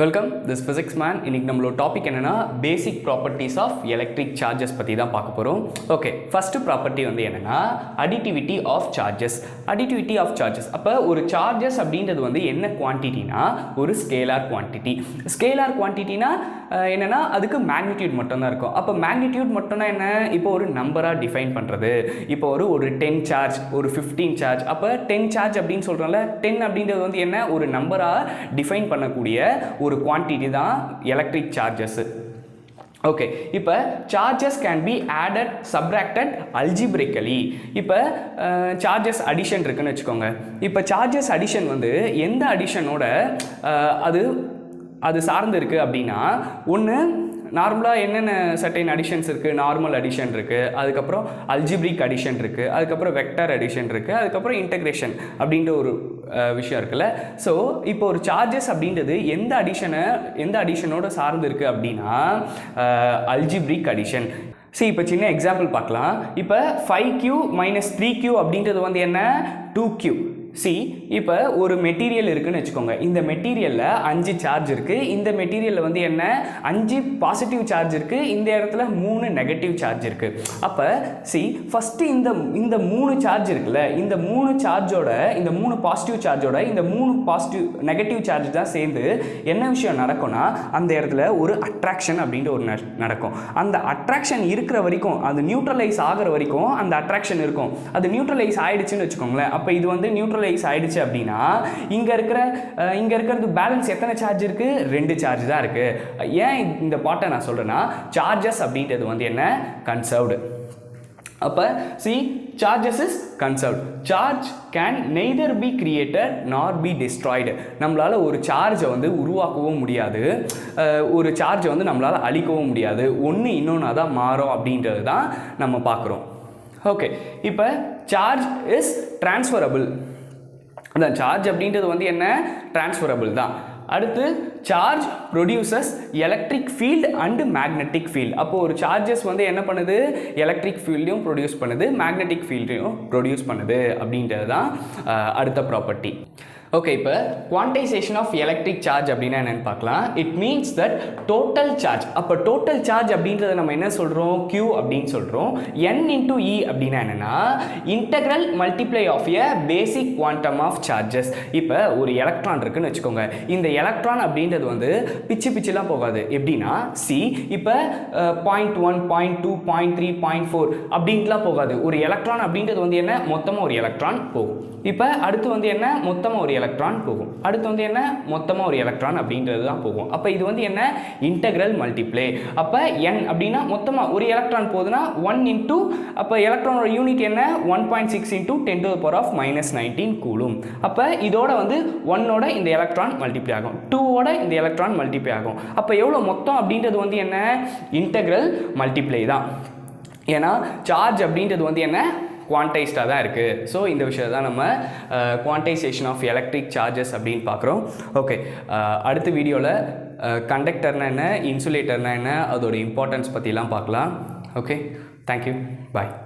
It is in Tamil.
Welcome this physics man. இன்றைக்கி நம்மளோட டாபிக் என்னென்னா basic properties of electric charges பற்றி தான் பார்க்க போகிறோம். ஓகே, ஃபஸ்ட்டு ப்ராப்பர்ட்டி வந்து என்னென்னா additivity of charges. Additivity of charges அப்போ ஒரு சார்ஜஸ் அப்படின்றது வந்து என்ன குவான்டிட்டினா ஒரு ஸ்கேலார் குவான்டிட்டி. ஸ்கேலார் குவான்டிட்டினா என்னென்னா அதுக்கு மேக்னிடியூட் மட்டும்தான் இருக்கும். அப்போ மேக்னிடியூட் மட்டும்னா என்ன, இப்போ ஒரு நம்பராக டிஃபைன் பண்ணுறது. இப்போ ஒரு 10 சார்ஜ், ஒரு 15 சார்ஜ். அப்போ 10 சார்ஜ் அப்படின்னு சொல்கிறோம்ல, 10 அப்படின்றது வந்து என்ன, ஒரு நம்பராக டிஃபைன் பண்ணக்கூடிய ஒரு குவான்டிட்டி தான் எலக்ட்ரிக் சார்ஜஸ். ஓகே, இப்போ charges can be added subtracted algebraically. இப்போ சார்ஜஸ் அடிஷன் இருக்குன்னு வச்சுக்கோங்க. இப்போ சார்ஜஸ் அடிஷன் வந்து எந்த அடிஷனோட அது சார்ந்து இருக்குது அப்படின்னா, ஒன்று நார்மலாக என்னென்ன சர்டைன் அடிஷன்ஸ் இருக்குது, நார்மல் அடிஷன் இருக்குது, அதுக்கப்புறம் அல்ஜிப்ரிக் அடிஷன் இருக்குது, அதுக்கப்புறம் வெக்டர் அடிஷன் இருக்குது, அதுக்கப்புறம் இன்டெகிரேஷன் அப்படின்ற ஒரு விஷயம் இருக்குல்ல. ஸோ இப்போ ஒரு சார்ஜஸ் அப்படின்றது எந்த அடிஷனோட சார்ந்து இருக்குது அப்படின்னா அல்ஜிப்ரிக் அடிஷன். சரி, இப்போ சின்ன எக்ஸாம்பிள் பார்க்கலாம். இப்போ 5Q - 3Q அப்படின்றது வந்து என்ன, 2Q. இப்போ ஒரு மெட்டீரியல் இருக்குன்னு வச்சுக்கோங்க. இந்த மெட்டீரியலில் 5 சார்ஜ் இருக்குது. இந்த மெட்டீரியலில் வந்து என்ன, 5 பாசிட்டிவ் சார்ஜ் இருக்குது. இந்த இடத்துல 3 நெகட்டிவ் சார்ஜ் இருக்குது. அப்போ ஃபஸ்ட்டு இந்த 3 சார்ஜ் இருக்குல்ல, இந்த 3 சார்ஜோட, இந்த 3 பாசிட்டிவ் சார்ஜோட இந்த 3 பாசிட்டிவ் நெகட்டிவ் சார்ஜ் தான் சேர்ந்து என்ன விஷயம் நடக்கும்னா, அந்த இடத்துல ஒரு அட்ராக்ஷன் அப்படின்ற ஒரு நடக்கும். அந்த அட்ராக்ஷன் இருக்கிற வரைக்கும், அது நியூட்ரலைஸ் ஆகிற வரைக்கும் அந்த அட்ராக்ஷன் இருக்கும். அது நியூட்ரலைஸ் ஆகிடுச்சுன்னு வச்சுக்கோங்களேன். அப்போ இது வந்து நியூட்ரலைஸ் ஆயிடுச்சு அப்படின்னா இங்க இருக்கிறது பேலன்ஸ் எத்தனை சார்ஜ் இருக்கு, 2 சார்ஜ் தான் இருக்கு. ஏன் இந்த பாட்டை நான் சொல்றேன்னா, சார்ஜஸ் அப்படின்றது வந்து என்ன, கன்சர்வ்டு. அப்ப charges is conserved. Charge can neither be created nor be destroyed. நம்மளால ஒரு சார்ஜை வந்து உருவாக்கவும் முடியாது, ஒரு சார்ஜை வந்து நம்மளால அழிக்கவும் முடியாது. ஒன்று இன்னொன்று தான் மாறும் அப்படின்றது தான் நம்ம பார்க்குறோம். ஓகே, இப்போ சார்ஜ் இஸ் டிரான்ஸ்ஃபரபிள். அதான் சார்ஜ் அப்படின்றது வந்து என்ன, டிரான்ஸ்ஃபரபிள் தான். அடுத்து charge produces electric field and magnetic field. அப்போது ஒரு சார்ஜஸ் வந்து என்ன பண்ணுது, எலக்ட்ரிக் ஃபீல்டையும் ப்ரொடியூஸ் பண்ணுது, மேக்னெட்டிக் ஃபீல்டையும் ப்ரொடியூஸ் பண்ணுது அப்படின்றது தான் அடுத்த ப்ராப்பர்ட்டி. ஓகே, இப்போ குவான்டைசேஷன் ஆஃப் எலக்ட்ரிக் சார்ஜ் அப்படின்னா என்னென்னு பார்க்கலாம். It means that total charge. அப்போ டோட்டல் சார்ஜ் அப்படின்றத நம்ம என்ன சொல்கிறோம், Q அப்படின்னு சொல்கிறோம். N into E அப்படின்னா என்னென்னா integral multiply of a basic quantum of charges. இப்போ ஒரு எலக்ட்ரான் இருக்குன்னு வச்சுக்கோங்க. இந்த எலக்ட்ரான் அப்படின்றது வந்து பிச்சுலாம் போகாது. எப்படின்னா இப்போ 0.1, 0.2, 0.3, 0.4 அப்படின்ட்டுலாம் போகாது. ஒரு எலக்ட்ரான் அப்படின்றது வந்து என்ன, மொத்தமாக ஒரு எலக்ட்ரான் போகும். இப்போ அடுத்து வந்து என்ன, மொத்தமாக ஒரு எலக்ட்ரான் போகும். அடுத்து வந்து என்ன, மொத்தமாக ஒரு எலக்ட்ரான் அப்படின்றது தான் போகும். அப்போ இது வந்து என்ன, இன்டெக்ரல் மல்டிப்ளை. அப்போ N அப்படின்னா மொத்தமாக ஒரு எலக்ட்ரான் போகுதுன்னா 1 இன்டூ, அப்போ எலக்ட்ரானோட யூனிட் என்ன, 1.6 இன்டூ 10⁻⁻⁻⁹ கூலும். அப்போ இதோட வந்து 1ஓட இந்த எலக்ட்ரான் மல்டிப்ளை ஆகும், 2ஓட இந்த எலக்ட்ரான் மல்டிப்ளை ஆகும். அப்போ எவ்வளோ மொத்தம் அப்படின்றது வந்து என்ன, இன்டெக்ரல் மல்டிப்ளை தான். ஏன்னா சார்ஜ் அப்படின்றது வந்து என்ன, குவான்டைஸ்டாக தான் இருக்குது. ஸோ இந்த விஷயம் தான் நம்ம குவான்டைசேஷன் ஆஃப் எலக்ட்ரிக் சார்ஜஸ் அப்படின்னு பார்க்குறோம். ஓகே, அடுத்த வீடியோவில் கண்டக்டர்னா என்ன, இன்சுலேட்டர்னா என்ன, அதோட இம்பார்ட்டன்ஸ் பற்றிலாம் பார்க்கலாம். ஓகே, தேங்க்யூ, பாய்.